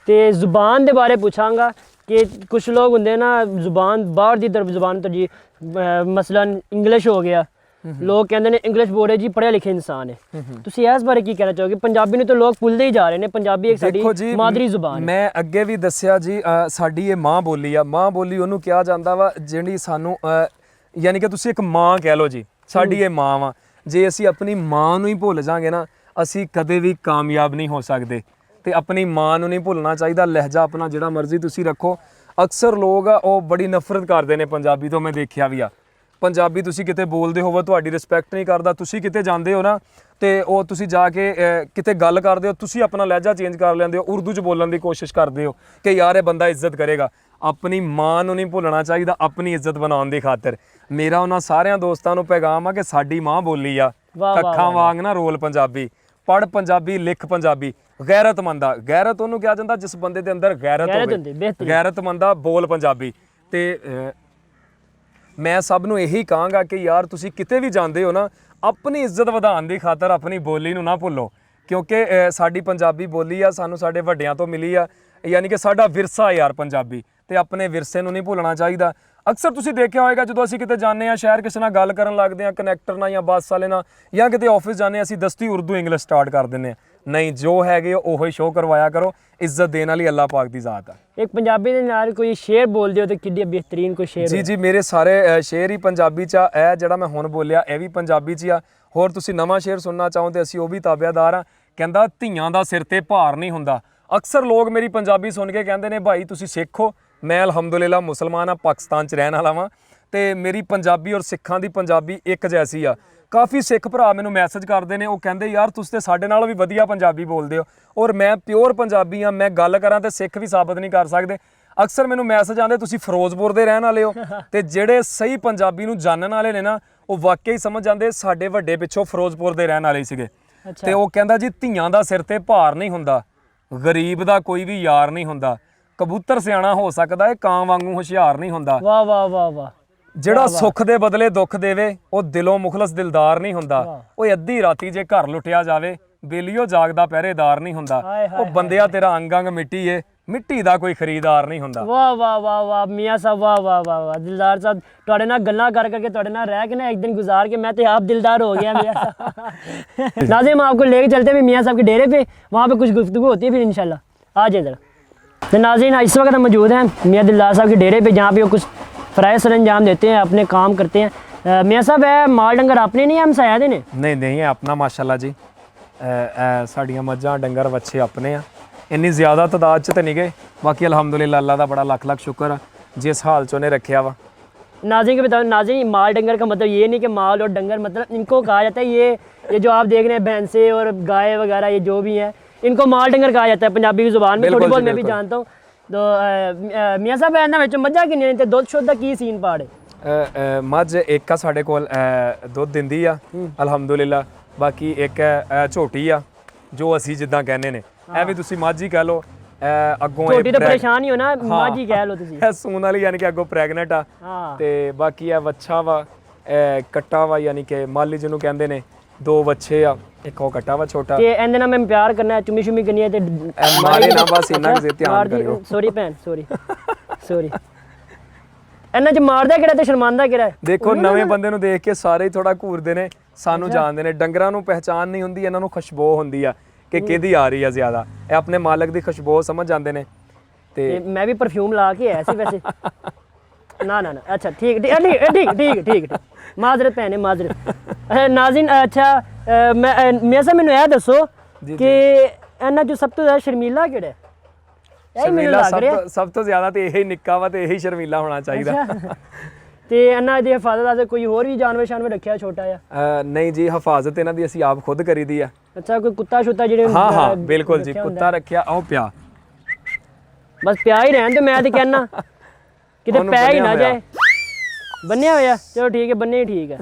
ਤੇ ਜ਼ੁਬਾਨ ਦੇ ਬਾਰੇ ਪੁੱਛਾਂਗਾ कि कुछ लोग होंगे ना जुबान बाहर की तरफ जुबान तो जी मसलन इंग्लिश हो गया, लोग कहते हैं इंग्लिश बोल रहे जी पढ़े लिखे इंसान है। तुम इस बारे की कहना चाहोगे? पंजाबी ਨੂੰ तो लोग भुलते ही जा रहे हैं। पंजाबी एक साडी मादरी ਜ਼ੁਬਾਨ है। मैं ਅੱਗੇ ਵੀ ਦੱਸਿਆ ਜੀ, ਸਾਡੀ ਇਹ ਮਾਂ ਬੋਲੀ ਆ। ਮਾਂ ਬੋਲੀ ਉਹਨੂੰ ਕਿਹਾ ਜਾਂਦਾ ਵਾ ਜਿਹੜੀ ਸਾਨੂੰ ਯਾਨੀ ਕਿ ਤੁਸੀਂ ਇੱਕ ਮਾਂ ਕਹਿ ਲਓ ਜੀ, ਸਾਡੀ ਇਹ ਮਾਂ ਵਾ। ਜੇ ਅਸੀਂ ਆਪਣੀ ਮਾਂ ਨੂੰ ਹੀ ਭੁੱਲ ਜਾਾਂਗੇ ਨਾ, ਅਸੀਂ ਕਦੇ ਵੀ ਕਾਮਯਾਬ ਨਹੀਂ ਹੋ ਸਕਦੇ। ਤੇ ਆਪਣੀ ਮਾਂ ਨੂੰ ਨਹੀਂ ਭੁੱਲਣਾ ਚਾਹੀਦਾ। ਲਹਿਜਾ ਆਪਣਾ ਜਿਹੜਾ ਮਰਜ਼ੀ ਤੁਸੀਂ ਰੱਖੋ। ਅਕਸਰ ਲੋਕ ਆ ਉਹ ਬੜੀ ਨਫ਼ਰਤ ਕਰਦੇ ਨੇ ਪੰਜਾਬੀ ਤੋਂ, ਮੈਂ ਦੇਖਿਆ ਵੀ ਆ। ਪੰਜਾਬੀ ਤੁਸੀਂ ਕਿਤੇ ਬੋਲਦੇ ਹੋਵੋ, ਤੁਹਾਡੀ ਰਿਸਪੈਕਟ ਨਹੀਂ ਕਰਦਾ। ਤੁਸੀਂ ਕਿਤੇ ਜਾਂਦੇ ਹੋ ਨਾ, ਤੇ ਉਹ ਤੁਸੀਂ ਜਾ ਕੇ ਕਿਤੇ ਗੱਲ ਕਰਦੇ ਹੋ, ਤੁਸੀਂ ਆਪਣਾ ਲਹਿਜਾ ਚੇਂਜ ਕਰ ਲੈਂਦੇ ਹੋ, ਉਰਦੂ 'ਚ ਬੋਲਣ ਦੀ ਕੋਸ਼ਿਸ਼ ਕਰਦੇ ਹੋ ਕਿ ਯਾਰ ਇਹ ਬੰਦਾ ਇੱਜ਼ਤ ਕਰੇਗਾ। ਆਪਣੀ ਮਾਂ ਨੂੰ ਨਹੀਂ ਭੁੱਲਣਾ ਚਾਹੀਦਾ ਆਪਣੀ ਇੱਜ਼ਤ ਬਣਾਉਣ ਦੀ ਖਾਤਰ। ਮੇਰਾ ਉਹਨਾਂ ਸਾਰਿਆਂ ਦੋਸਤਾਂ ਨੂੰ ਪੈਗਾਮ ਆ ਕਿ ਸਾਡੀ ਮਾਂ ਬੋਲੀ ਆ, ਕੱਖਾਂ ਵਾਂਗ ਨਾ ਰੋਲ ਪੰਜਾਬੀ, ਪੜ੍ਹ ਪੰਜਾਬੀ, ਲਿਖ ਪੰਜਾਬੀ। ਗੈਰਤਮੰਦ ਆ, ਗੈਰਤ ਉਹਨੂੰ ਕਿਹਾ ਜਾਂਦਾ ਜਿਸ ਬੰਦੇ ਦੇ ਅੰਦਰ ਗੈਰਤ ਹੋਵੇ। ਗੈਰਤਮੰਦ ਆ, ਬੋਲ ਪੰਜਾਬੀ। ਤੇ ਮੈਂ ਸਭ ਨੂੰ ਇਹੀ ਕਹਾਂਗਾ ਕਿ ਯਾਰ ਤੁਸੀਂ ਕਿਤੇ ਵੀ ਜਾਂਦੇ ਹੋ ਨਾ, ਆਪਣੀ ਇੱਜ਼ਤ ਵਧਾਉਣ ਦੀ ਖਾਤਰ ਆਪਣੀ ਬੋਲੀ ਨੂੰ ਨਾ ਭੁੱਲੋ, ਕਿਉਂਕਿ ਸਾਡੀ ਪੰਜਾਬੀ ਬੋਲੀ ਆ, ਸਾਨੂੰ ਸਾਡੇ ਵੱਡਿਆਂ ਤੋਂ ਮਿਲੀ ਆ, ਯਾਨੀ ਕਿ ਸਾਡਾ ਵਿਰਸਾ ਯਾਰ ਪੰਜਾਬੀ। ਤੇ ਆਪਣੇ ਵਿਰਸੇ ਨੂੰ ਨਹੀਂ ਭੁੱਲਣਾ ਚਾਹੀਦਾ। ਅਕਸਰ ਤੁਸੀਂ ਦੇਖਿਆ ਹੋਏਗਾ ਜਦੋਂ ਅਸੀਂ ਕਿਤੇ ਜਾਂਦੇ ਹਾਂ ਸ਼ਹਿਰ, ਕਿਸੇ ਨਾਲ ਗੱਲ ਕਰਨ ਲੱਗਦੇ ਹਾਂ, ਕਨੈਕਟਰ ਨਾਲ ਜਾਂ ਬੱਸ ਵਾਲੇ ਨਾਲ, ਜਾਂ ਕਿਤੇ ਆਫਿਸ ਜਾਂਦੇ ਹਾਂ, ਅਸੀਂ ਦਸਤੀ ਉਰਦੂ ਇੰਗਲਿਸ਼ ਸਟਾਰਟ ਕਰ ਦਿੰਦੇ ਹਾਂ। ਨਹੀਂ, ਜੋ ਹੈਗੇ ਉਹੋ ਹੀ ਸ਼ੋਅ ਕਰਵਾਇਆ ਕਰੋ। ਇੱਜ਼ਤ ਦੇਣ ਵਾਲੀ ਅੱਲਾਹ ਪਾਕ ਦੀ ਜ਼ਾਤ ਆ। ਇੱਕ ਪੰਜਾਬੀ ਦੇ ਨਾਲ ਕੋਈ ਸ਼ੇਰ ਬੋਲਦੇ ਹੋ ਤੇ ਕਿੱਡੀ ਬਿਹਤਰੀਨ ਕੋਈ ਸ਼ੇਰ? ਜੀ ਜੀ, ਮੇਰੇ ਸਾਰੇ ਸ਼ੇਰ ਹੀ ਪੰਜਾਬੀ 'ਚ ਆ। ਇਹ ਜਿਹੜਾ ਮੈਂ ਹੁਣ ਬੋਲਿਆ ਇਹ ਵੀ ਪੰਜਾਬੀ 'ਚ ਆ। ਹੋਰ ਤੁਸੀਂ ਨਵਾਂ ਸ਼ੇਰ ਸੁਣਨਾ ਚਾਹੋ ਤੇ ਅਸੀਂ ਉਹ ਵੀ ਤਾਬਿਆਦਾਰ ਆ। ਕਹਿੰਦਾ ਧੀਆਂ ਦਾ ਸਿਰ ਤੇ ਭਾਰ ਨਹੀਂ ਹੁੰਦਾ। ਅਕਸਰ ਲੋਕ ਮੇਰੀ ਪੰਜਾਬੀ ਸੁਣ ਕੇ ਕਹਿੰਦੇ ਨੇ ਭਾਈ ਤੁਸੀਂ ਸਿੱਖ ਹੋ। ਮੈਂ ਅਲਹਮਦੁਲਿਲਾ ਮੁਸਲਮਾਨ ਆ, ਪਾਕਿਸਤਾਨ 'ਚ ਰਹਿਣ ਵਾਲਾ ਵਾਂ, ਤੇ ਮੇਰੀ ਪੰਜਾਬੀ ਔਰ ਸਿੱਖਾਂ ਦੀ ਪੰਜਾਬੀ ਇੱਕ ਜੈਸੀ ਆ। ਕਾਫੀ ਸਿੱਖ ਭਰਾ ਮੈਨੂੰ ਮੈਸੇਜ ਕਰਦੇ ਨੇ, ਉਹ ਕਹਿੰਦੇ ਯਾਰ ਤੁਸੀਂ ਤੇ ਸਾਡੇ ਨਾਲੋਂ ਵੀ ਵਧੀਆ ਪੰਜਾਬੀ ਬੋਲਦੇ ਹੋ। ਔਰ ਮੈਂ ਪਿਓਰ ਪੰਜਾਬੀ ਆ, ਮੈਂ ਗੱਲ ਕਰਾਂ ਤੇ ਸਿੱਖ ਵੀ ਸਾਬਤ ਨਹੀਂ ਕਰ ਸਕਦੇ। ਅਕਸਰ ਮੈਨੂੰ ਮੈਸੇਜ ਆਉਂਦੇ ਤੁਸੀਂ ਫਿਰੋਜ਼ਪੁਰ ਦੇ ਰਹਿਣ ਵਾਲੇ ਹੋ, ਤੇ ਜਿਹੜੇ ਸਹੀ ਪੰਜਾਬੀ ਨੂੰ ਜਾਣਨ ਵਾਲੇ ਨੇ ਨਾ, ਉਹ ਵਾਕਈ ਸਮਝ ਜਾਂਦੇ ਸਾਡੇ ਵੱਡੇ ਪਿੱਛੋਂ ਫਿਰੋਜ਼ਪੁਰ ਦੇ ਰਹਿਣ ਵਾਲੇ ਸੀਗੇ। ਤੇ ਉਹ ਕਹਿੰਦਾ ਜੀ ਧੀਆਂ ਦਾ ਸਿਰ ਤੇ ਭਾਰ ਨਹੀਂ ਹੁੰਦਾ, ਗਰੀਬ ਦਾ ਕੋਈ ਵੀ ਯਾਰ ਨਹੀਂ ਹੁੰਦਾ, ਕਬੂਤਰ ਸਿਆਣਾ ਹੋ ਸਕਦਾ ਹੈ, ਕਾਂ ਵਾਂਗੂ ਹੁਸ਼ਿਆਰ ਨਹੀਂ ਹੁੰਦਾ। ਵਾਹ ਵਾਹ ਵਾਹ ਵਾਹ। ਜਿਹੜਾ ਸੁੱਖ ਦੇ ਬਦਲੇ ਦੁੱਖ ਦੇਵੇ ਉਹ ਦਿਲੋਂ ਮੁਖਲਸ ਦਿਲਦਾਰ ਨਹੀਂ ਹੁੰਦਾ। ਉਹ ਅੱਧੀ ਰਾਤੀ ਜੇ ਘਰ ਲੁੱਟਿਆ ਜਾਵੇ ਬੇਲੀਓ ਜਾਗਦਾ ਪਹਿਰੇਦਾਰ ਨਹੀਂ ਹੁੰਦਾ। ਉਹ ਬੰਦਿਆ ਤੇਰਾ ਅੰਗ ਅੰਗ ਮਿੱਟੀ ਏ, ਮਿੱਟੀ ਦਾ ਕੋਈ ਖਰੀਦਾਰ ਨਹੀਂ ਹੁੰਦਾ। ਵਾਹ ਵਾਹ ਵਾਹ ਵਾਹ ਮੀਆਂ ਸਾਹਿਬ, ਵਾਹ ਵਾਹ ਵਾਹ ਵਾਹ। ਦਿਲਦਾਰ ਸਾਹਿਬ, ਤੁਹਾਡੇ ਨਾਲ ਗੱਲਾਂ ਕਰ ਕਰਕੇ, ਤੁਹਾਡੇ ਨਾਲ ਰਹਿ ਕੇ ਨਾ एक दिन गुजार के मैं तो आप दिलदार हो गया मियाँ साहब। नाज़िम आपको लेके चलते हैं मियाँ साहब के डेरे पे, वहाँ पे कुछ गुफ्तगू होती है फिर इंशाल्लाह। आ जाए ज़रा। तो नाज़रीन इस वक्त हम मौजूद हैं मियाँ दिलदार साहब के डेरे पे, जहाँ पे वो कुछ फ़राइज़ सर अंजाम देते हैं, अपने काम करते हैं। मियाँ साहब है माल डंगर अपने नहीं हम साया दे ने? नहीं नहीं है अपना माशाल्लाह जी। साड़ियाँ मज्जां डंगर वच्छे अपने आ। ਇੰਨੀ ਜ਼ਿਆਦਾ ਤਾਦਾਦ 'ਚ ਤਾਂ ਨਹੀਂ ਗਏ, ਬਾਕੀ ਅਲਹਮਦੁਲਿल्लाह ਅੱਲਾह ਦਾ ਬੜਾ ਲੱਖ ਲੱਖ ਸ਼ੁਕਰ ਆ ਜਿਸ ਹਾਲ 'ਚ ਉਹਨੇ ਰੱਖਿਆ ਵਾ। नाज़रीन के बताओ, नाज़रीन माल डंगर का मतलब ये नहीं कि माल और डंगर, मतलब इनको कहा जाता है ये जो आप देख रहे हैं भैंसे और गाय वगैरह ये जो भी है, इनको माल डंगर कहा जाता है पंजाबी की जुबान में। थोड़ी बहुत मैं भी जानता हूँ। तो मियाँ साहब ਇਹਨਾਂ ਵਿੱਚ ਮੱਝਾਂ ਕਿੰਨੀਆਂ ਨੇ ਤੇ ਦੁੱਧ ਸ਼ੁੱਧ ਦਾ ਕੀ ਸੀਨ ਪਾੜ ਹੈ? ਮੱਝ ਇੱਕ ਆ ਸਾਡੇ ਕੋਲ, ਦੁੱਧ ਦਿੰਦੀ ਆ ਅਲਹਮਦੁਲਿल्लाह। ਬਾਕੀ ਇੱਕ ਝੋਟੀ ਆ ਜੋ ਅਸੀਂ ਜਿੱਦਾਂ ਕਹਿੰਦੇ ਨੇ, ਇਹ ਵੀ ਤੁਸੀਂ ਮੱਝ ਹੀ ਕਹਿ ਲਓ। ਅੱਗੋਂ ਝੋਟੀ ਤਾਂ ਪਰੇਸ਼ਾਨ ਹੀ ਹੋ ਨਾ, ਮੱਝ ਹੀ ਕਹਿ ਲਓ ਤੁਸੀਂ। ਇਹ ਸੂਣ ਵਾਲੀ ਯਾਨੀ ਕਿ ਅੱਗੋਂ ਪ੍ਰੈਗਨੈਂਟ ਆ। ਤੇ ਬਾਕੀ ਇਹ ਵੱਛਾ ਵਾ, ਕੱਟਾ ਵਾ, ਯਾਨੀ ਕਿ ਮਾਲੀ ਜਿਹਨੂੰ ਕਹਿੰਦੇ ਨੇ। ਦੋ ਵੱਛੇ ਆ, ਇੱਕ ਉਹ ਕੱਟਾ ਵਾ ਛੋਟਾ। ਤੇ ਇਹਦੇ ਨਾਲ ਮੈਂ ਪਿਆਰ ਕਰਨਾ, ਚੁੰਮੀ ਸ਼ੁੰਮੀ ਕਰਨੀ ਹੈ ਤੇ ਮਾਰੇ ਨਾ, ਬਸ ਇਹਨਾਂ ਕਿਸੇ ਧਿਆਨ ਕਰਿਓ। ਸੌਰੀ ਭੈਣ, ਸੌਰੀ ਇਹਨਾਂ ਚ ਮਾਰਦਾ ਕਿਹੜਾ ਤੇ ਸ਼ਰਮਾਂਦਾ ਕਿਹੜਾ? ਦੇਖੋ ਨਵੇਂ ਬੰਦੇ ਨੂੰ ਦੇਖ ਕੇ ਸਾਰੇ ਹੀ ਥੋੜਾ ਘੂਰਦੇ ਨੇ, ਸਾਨੂੰ ਜਾਣਦੇ ਨੇ। ਡੰਗਰਾਂ ਨੂੰ ਪਹਿਚਾਨ ਨਹੀਂ ਹੁੰਦੀ, ਇਹਨਾਂ ਨੂੰ ਖੁਸ਼ਬੂ ਹੁੰਦੀ ਆ ਕਿ ਕਿਹਦੀ ਆ ਰਹੀ ਆ ਜ਼ਿਆਦਾ। ਇਹ ਆਪਣੇ ਮਾਲਕ ਦੀ ਖੁਸ਼ਬੂ ਸਮਝ ਜਾਂਦੇ ਨੇ। ਤੇ ਮੈਂ ਵੀ ਪਰਫਿਊਮ ਲਾ ਕੇ ਆਇਆ ਸੀ ਵੈਸੇ। ਨਾ ਨਾ ਨਾ ਅੱਛਾ ਠੀਕ ਠੀਕ ਠੀਕ ਠੀਕ ਠੀਕ ਠੀਕ ਮਾਜ਼ਰਤ ਭੈਣੇ ਮਾਜ਼ਰਤ। ਨਾਜ਼ਰੀਨ ਅੱਛਾ ਮੈਂ ਮੈਨੂੰ ਇਹ ਦੱਸੋ ਕਿ ਇਹਨਾਂ ਚੋਂ ਸਭ ਤੋਂ ਜ਼ਿਆਦਾ ਸ਼ਰਮੀਲਾ ਕਿਹੜਾ ਹੈ? ਸ਼ਰਮੀਲਾ ਸਭ ਤੋਂ ਜ਼ਿਆਦਾ ਤੇ ਇਹੀ ਨਿੱਕਾ ਵਾ ਤੇ ਇਹੀ ਸ਼ਰਮੀਲਾ ਹੋਣਾ ਚਾਹੀਦਾ। ਤੇ ਇਹਨਾਂ ਦੀ ਹਿਫਾਜ਼ਤ ਵਾਸਤੇ ਕੋਈ ਹੋਰ ਵੀ ਜਾਨਵਰ ਸ਼ਾਨਵਰ ਰੱਖਿਆ ਛੋਟਾ ਜਿਹਾ? ਨਹੀਂ ਜੀ, ਹਿਫਾਜ਼ਤ ਇਹਨਾਂ ਦੀ ਅਸੀਂ ਆਪ ਖੁਦ ਕਰੀਦੀ ਆ। ਅੱਛਾ ਕੋਈ ਕੁੱਤਾ ਸ਼ੁੱਤਾ ਜਿਹੜੇ ਹਾਂ ਹਾਂ ਬਿਲਕੁਲ ਜੀ, ਕੁੱਤਾ ਰੱਖਿਆ। ਉਹ ਪਿਆ ਬਸ ਪਿਆ ਹੀ ਰਹਿਣ ਤੇ ਮੈਂ ਤੇ ਕਹਿਣਾ ਕਿਤੇ ਪੈ ਹੀ ਨਾ ਜਾਏ। ਬੰਨਿਆ ਹੋਇਆ ਚਲੋ ਠੀਕ ਹੈ, ਬੰਨੇ ਹੀ ਠੀਕ ਹੈ।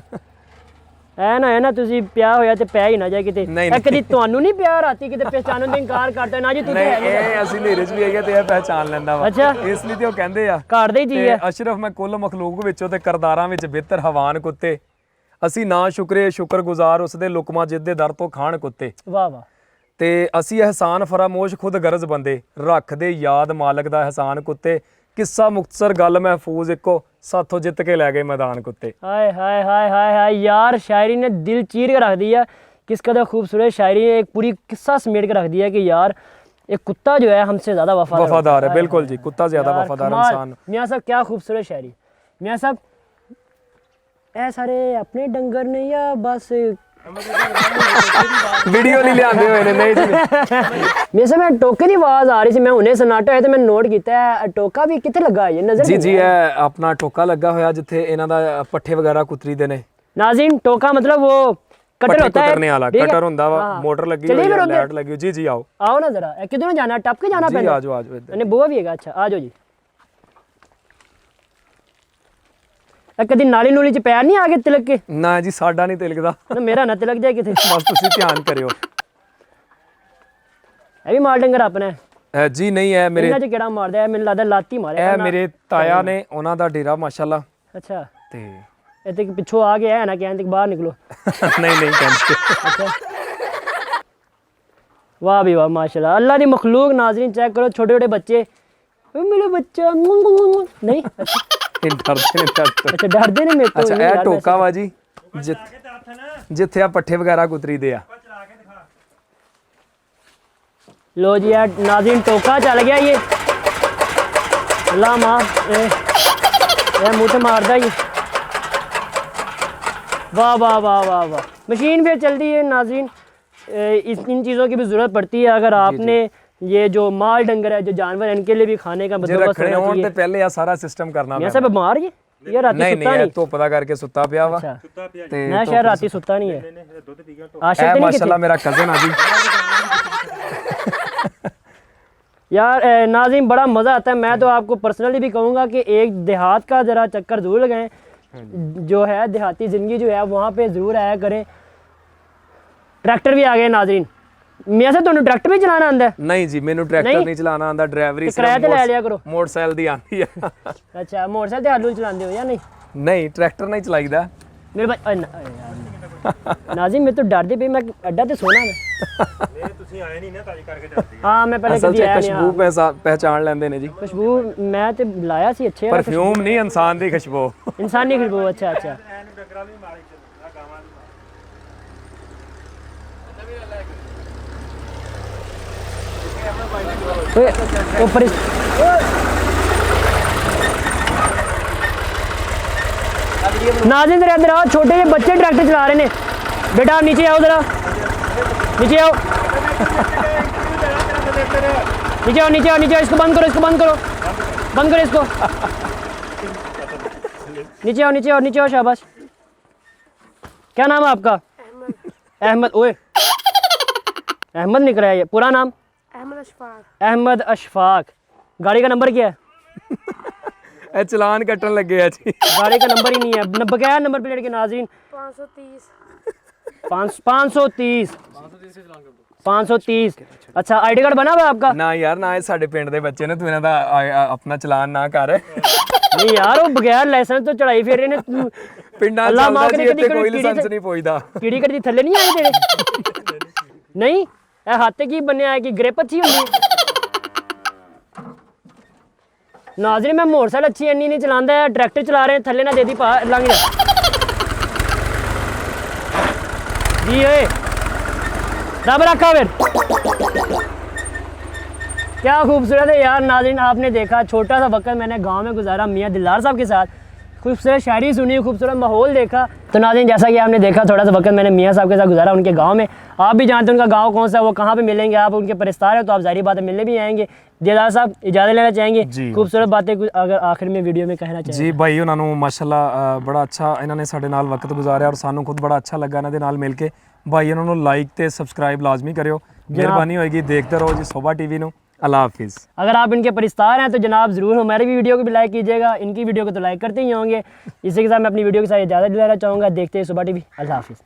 ਐ ਨਾ ਤੁਸੀਂ ਪਿਆ ਹੋਇਆ ਤੇ ਪੈ ਹੀ ਨਾ ਜਾਏ ਕਿਤੇ। ਕਦੀ ਤੁਹਾਨੂੰ ਨਹੀਂ ਪਿਆ ਰਾਤੀ ਕਿਤੇ ਪਹਿਚਾਨਣ ਦਾ ਇਨਕਾਰ ਕਰਦਾ ਨਾ ਜੀ ਤੁਸੀਂ? ਇਹ ਅਸੀਂ ਹਨੇਰੇ 'ਚ ਵੀ ਹੈਗੇ ਤੇ ਇਹ ਪਹਿਚਾਨ ਲੈਂਦਾ ਵਾ। ਅੱਛਾ ਇਸ ਲਈ ਤੇ ਉਹ ਕਹਿੰਦੇ ਆ ਘਰ ਦੇ ਹੀ ਜੀ ਹੈ। ਅਸ਼ਰਫ ਮੈਂ ਕੁੱਲ ਮਖਲੂਕ ਵਿੱਚੋਂ ਤੇ ਕਰਦਾਰਾਂ ਵਿੱਚ ਬਿਹਤਰ ਹਵਾਨ ਕੁੱਤੇ। ਅਸੀਂ ਨਾ ਸ਼ੁਕਰਗੁਜ਼ਾਰ ਉਸਦੇ ਲੁਕਮਾ ਜਿੱਦੇ ਦਰ ਤੋਂ ਖਾਣ ਕੁੱਤੇ। ਵਾਹ ਵਾਹ। ਤੇ ਅਸੀਂ ਅਹਿਸਾਨ ਫਰਾਮੋਸ਼ ਖੁਦ ਗਰਜ਼ ਬੰਦੇ, ਰੱਖਦੇ ਯਾਦ ਮਾਲਕ ਦਾ ਅਹਿਸਾਨ ਕੁੱਤੇ। ਕਿੱਸਾ ਮੁਖਤਸਰ ਗੱਲ महफूज ਇੱਕੋ, ਸਾਥੋਂ ਜਿੱਤ ਕੇ ਲੈ ਗਏ मैदान कुत्ते। हाय हाय हाय हाय हाय यार, शायरी ने दिल चीर के रख दिया। किस कदर खूबसूरत शायरी ने एक पूरी किस्सा समेट के रख दिया कि यार एक कुत्ता जो है हमसे ज़्यादा वफादार है। बिल्कुल जी, कुत्ता ज़्यादा वफादार इंसान। मियाँ साहब क्या खूबसूरत शायरी। मियाँ साहब ए सारे अपने डंगर ने या बस वीडियो नहीं लियाते हुए ने? नहीं जी। मेरे से मैं टोके की आवाज़ आ रही थी, मैं उन्हें सन्नाटा होया तो मैं नोट किया है। टोका भी कितने लगा है नजर? जी जी, अपना टोका लगा होया जिथे इन्हां दा पट्ठे वगैरह कुतरी दे ने। नाज़रीन टोका मतलब वो कटर होता है, कुतरने वाला कटर हुंदा वा, मोटर लगी हुई है, लाइट लगी हुई। जी जी आओ ना जरा। किधरों जाना? टप के जाना पैंदा? आ जाओ नहीं बुआ भी है। अच्छा आ जाओ जी। कभी नाली नूली च पैर नहीं आ गए तिलक के? ना जी, साडा नहीं तिलकदा। मेरा ना तिलक जाए किथे। बस तुसी ध्यान करियो। ਇਹ ਵੀ ਮਾਲ ਡੰਗਰ ਆਪਣਾ ਹੈ? ਜੀ ਨਹੀਂ ਹੈ ਮੇਰੇ। ਇਹਨਾਂ ਚ ਕਿਹੜਾ ਮਾਰਦਾ ਹੈ? ਮੈਨੂੰ ਲੱਗਦਾ ਲਾਤੀ ਮਾਰਿਆ। ਇਹ ਮੇਰੇ ਤਾਇਆ ਨੇ, ਉਹਨਾਂ ਦਾ ਡੇਰਾ ਮਾਸ਼ਾਅੱਲਾ। ਅੱਛਾ ਤੇ ਇਹ ਤੇ ਪਿੱਛੋਂ ਆ ਗਿਆ ਹੈ ਨਾ, ਕਹਿੰਦੇ ਬਾਹਰ ਨਿਕਲੋ। ਨਹੀਂ ਨਹੀਂ ਕਹਿੰਦੇ। ਅੱਛਾ वाह भी वाह माशाल्लाह। अल्लाह की मखलूक। नाज़रीन चेक करो, छोटे छोटे बच्चे। मेरा बच्चा नहीं अच्छा डरते ने मेरे को। अच्छा ਇਹ ਟੋਕਾ ਵਾ ਜੀ ਜਿੱਥੇ ਆ ਪੱਠੇ ਵਗੈਰਾ ਕੁਤਰੀ ਦੇ ਆ। लो जी यार नाज़रीन टोका चल गया ये। अल्लाह माँ मुँह से मारदा ये। वाह वाह वाह वाह वाह। मशीन फिर चलती है नाज़रीन। इन चीज़ों की भी ज़रूरत पड़ती है अगर आपने ये जो माल डंगर है, जो जानवर है, इनके लिए भी खाने का बंदोबस्त होना चाहिए। पहले ये सारा सिस्टम करना है। सब बीमार ये राती सुत्ता नहीं? धुप दा करके सुत्ता पिया वा। ते मैं शायद राती सुत्ता नहीं है। आशिक माशाल्लाह मेरा कज़न आ जी। यार नाज़रीन बड़ा मज़ा आता है। मैं तो आपको पर्सनली भी कहूँगा कि एक देहात का ज़रा चक्कर ज़रूर लगाएं। जो है देहाती ज़िंदगी जो है वहाँ पे ज़रूर आया करें। ट्रैक्टर भी आ गए नाज़रीन। मैं से तुहानू ट्रैक्टर भी चलाना आंदा है? नहीं जी, मैनू ट्रैक्टर नहीं चलाना आंदा। ड्राइवरी किराए ते ले लिया करो। मोटरसाइकिल दी आंदी है। अच्छा मोटरसाइकिल ते आलू चलाते हो या नहीं? नहीं ट्रैक्टर नहीं चलाईदा मेरे भाई। नाज़रीन मैं तो डरदी पई, मैं अड्डा ते सोना मैं। ਤੁਸੀਂ ਆਏ ਨਹੀਂ ਨਾ ਤਾਂ ਕਰਕੇ ਡਰਦੀ। हाँ मैं पहले असल कभी च आया खुशबू नहीं। पहचान लेंदे ने जी। खुशबू मैं तो लाया सी अच्छे परफ्यूम नहीं, इंसान दी खुशबू। इंसानी खुशबू। अच्छा अच्छा ਐਨ ਡੰਗਰਾਂ ਵੀ ਮਾਰੀ ਚੱਲਦਾ, ਗਾਵਾਂ ਵੀ ऊपर नाज़रीन जरा इधर आओ। छोटे से बच्चे ट्रैक्टर चला रहे हैं। बेटा आप नीचे आओ जरा, नीचे आओ नीचे आओ नीचे आओ नीचे आओ। इसको बंद करो, इसको बंद करो, बंद करो इसको। नीचे आओ नीचे आओ नीचे आओ। शाबाश। क्या नाम है आपका? अहमद। ओए अहमद निकला है ये पूरा नाम? अहमद अशफाक। अहमद अशफाक। गाड़ी का नंबर क्या है? ਇਹ ਚਲਾਨ ਕੱਟਣ ਲੱਗੇ ਆ ਜੀ। गाड़ी का नंबर ही नहीं है, बगैर नंबर प्लेट के। नाज़रीन 530 530। अच्छा आईडी कार्ड बना हुआ है आपका? ਨਾ ਯਾਰ ਨਾ, ਇਹ ਸਾਡੇ ਪਿੰਡ ਦੇ ਬੱਚੇ ਨੇ, ਤੂੰ ਇਹਨਾਂ ਦਾ ਆਪਣਾ ਚਲਾਨ ਨਾ ਕਰ। नहीं यार वो बगैर लाइसेंस तो चढ़ाई फिर रहे ने। ਪਿੰਡਾਂ अल्लाह माँ ਚੱਲਦਾ करे ਜੀ, ਇੱਥੇ ਕੋਈ कीड़ी ਲਾਇਸੈਂਸ ਨਹੀਂ ਪੁੱਛਦਾ। कीड़ी कड़ी थल्ले नहीं आए तेरे? नहीं ए हाथ की बनया है कि ग्रिप अच्छी होंगी? नाज़रीन मैं मोटरसाइकिल अच्छी इन्नी नहीं चलाता है, ट्रैक्टर चला रहे हैं, थल्ले ना दे दी पा लंघ जा जी है रब रखा फिर। क्या खूबसूरत है यार नाज़रीन, आपने देखा छोटा सा वक्त मैंने गांव में गुजारा मियाँ दिलदार साहब के साथ, खूबसूरत शायरी सुनी, खूबसूरत माहौल देखा। तो नाज़रीन जैसा कि आपने देखा थोड़ा सा वक्त मैंने मियाँ साहब के साथ गुजारा उनके गांव में। आप भी जानते हैं उनका गांव कौन सा है, वो कहाँ पे मिलेंगे, आप उनके परिस्तार हैं तो आप ज़ाहिर बात है मिलने भी आएंगे। दिलदार साहब इजाज़त लेना चाहेंगे, जी। खूबसूरत बातें कुछ अगर आखिर में वीडियो में कहना चाहिए। ਜੀ ਭਾਈ ਉਹਨਾਂ ਨੂੰ ਮਾਸ਼ਾਅੱਲਾ ਬੜਾ ਅੱਛਾ ਇਹਨਾਂ ਨੇ ਸਾਡੇ ਨਾਲ ਵਕਤ ਗੁਜ਼ਾਰਿਆ ਔਰ ਸਾਨੂੰ ਖੁਦ ਬੜਾ ਅੱਛਾ ਲੱਗਾ ਇਹਨਾਂ ਦੇ ਨਾਲ ਮਿਲ ਕੇ। ਭਾਈ ਇਹਨਾਂ ਨੂੰ ਲਾਈਕ ਤੇ ਸਬਸਕ੍ਰਾਈਬ ਲਾਜ਼ਮੀ ਕਰਿਓ, ਮਿਹਰਬਾਨੀ ਹੋਏਗੀ। ਦੇਖਦੇ ਰਹੋ ਜੀ सोबा टीवी ਨੂੰ। अल्लाह हाफिज़। अगर आप इनके परिस्तार हैं तो जनाब ज़रूर हमारी भी वीडियो को भी लाइक कीजिएगा, इनकी वीडियो को तो लाइक करते ही होंगे। इसी के साथ मैं अपनी वीडियो के साथ इजाज़त दिलाना चाहूँगा। देखते हैं सोबा टीवी। अल्लाह हाफिज़।